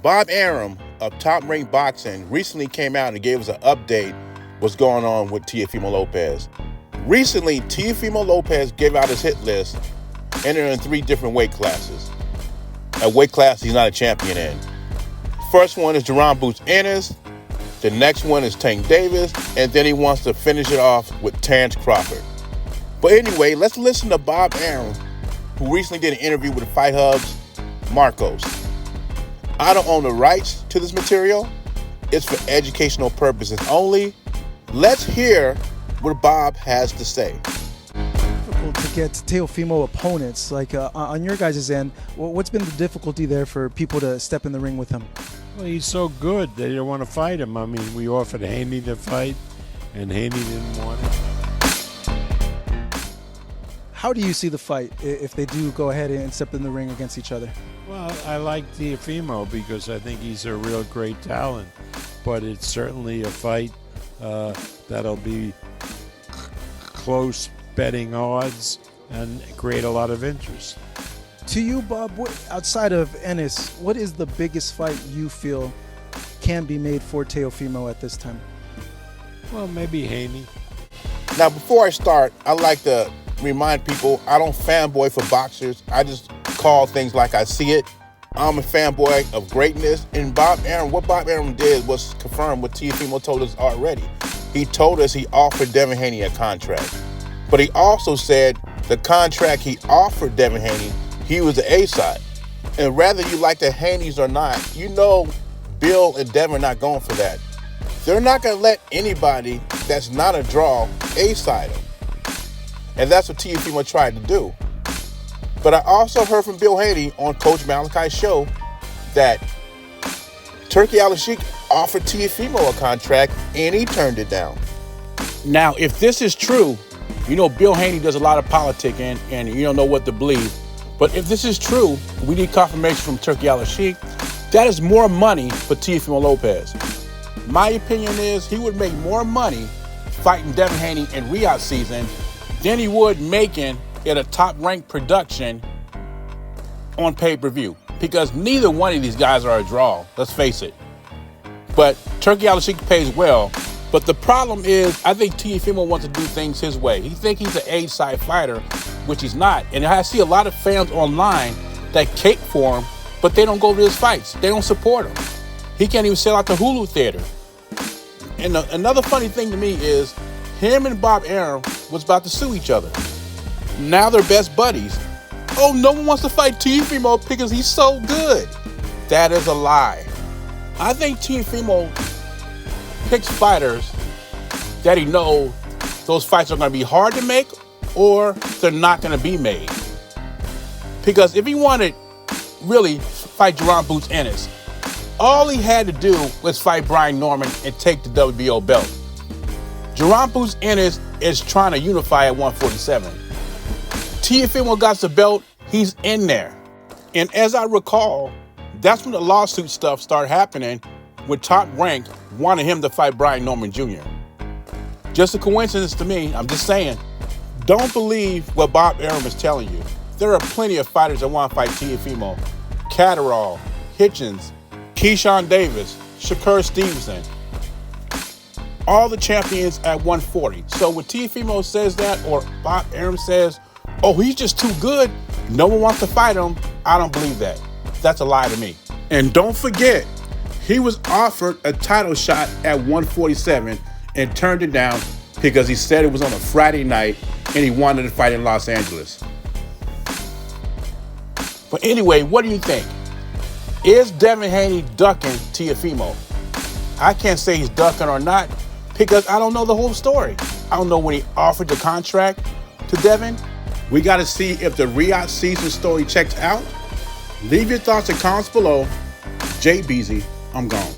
Bob Arum of Top Rank Boxing recently came out and gave us an update what's going on with Teofimo Lopez. Recently, Teofimo Lopez gave out his hit list, entering 3 different weight classes. A weight class he's not a champion in. First one is Jaron Ennis, the next one is Tank Davis, and then he wants to finish it off with Terrence Crawford. But anyway, let's listen to Bob Arum, who recently did an interview with Fight Hub's Marcos. I don't own the rights to this material. It's for educational purposes only. Let's hear what Bob has to say. Difficult to get Teofimo opponents. Like on your guys' end, what's been the difficulty there for people to step in the ring with him? Well, he's so good they don't want to fight him. I mean, we offered Haney to fight, and Haney didn't want it. How do you see the fight if they do go ahead and step in the ring against each other? Well, I like Teofimo because I think he's a real great talent, but it's certainly a fight that'll be close betting odds and create a lot of interest. To you, Bob, outside of Ennis, what is the biggest fight you feel can be made for Teofimo at this time? Well, maybe Haney. Now, before I start, I like to remind people I don't fanboy for boxers. I just call things like I see it. I'm a fanboy of greatness. And what Bob Arum did was confirm what Teofimo told us already. He told us he offered Devin Haney a contract. But he also said the contract he offered Devin Haney, he was the A side. And whether you like the Haneys or not, you know Bill and Devin are not going for that. They're not going to let anybody that's not a draw A side him. And that's what Teofimo tried to do. But I also heard from Bill Haney on Coach Malachi's show that Turkey Al-Sheikh offered Teofimo a contract and he turned it down. Now, if this is true, you know Bill Haney does a lot of politicking and you don't know what to believe. But if this is true, we need confirmation from Turkey Al-Sheikh. That is more money for Teofimo Lopez. My opinion is he would make more money fighting Devin Haney in Riyadh season than he would making at a top-ranked production on pay-per-view. Because neither one of these guys are a draw, let's face it. But Turkey Al-Sheikh pays well. But the problem is, I think Teofimo wants to do things his way. He thinks he's an A-side fighter, which he's not. And I see a lot of fans online that cape for him, but they don't go to his fights. They don't support him. He can't even sell out the Hulu Theater. And another funny thing to me is, him and Bob Arum was about to sue each other. Now they're best buddies. Oh, no one wants to fight Teofimo because he's so good. That is a lie. I think Teofimo picks fighters that he knows those fights are going to be hard to make or they're not going to be made. Because if he wanted really fight Jaron Ennis, all he had to do was fight Brian Norman and take the WBO belt. Jaron Ennis is trying to unify at 147. Teofimo got the belt, he's in there. And as I recall, that's when the lawsuit stuff started happening when Top Rank wanted him to fight Brian Norman Jr. Just a coincidence to me, I'm just saying. Don't believe what Bob Arum is telling you. There are plenty of fighters that want to fight Teofimo. Catterall, Hitchens, Keyshawn Davis, Shakur Stevenson. All the champions at 140. So when Teofimo says that or Bob Arum says, oh, he's just too good, no one wants to fight him, I don't believe that. That's a lie to me. And don't forget, he was offered a title shot at 147 and turned it down because he said it was on a Friday night and he wanted to fight in Los Angeles. But anyway, what do you think? Is Devin Haney ducking Teofimo? I can't say he's ducking or not because I don't know the whole story. I don't know when he offered the contract to Devin. We got to see if the Riyadh season story checks out. Leave your thoughts and comments below. Jay Beasy, I'm gone.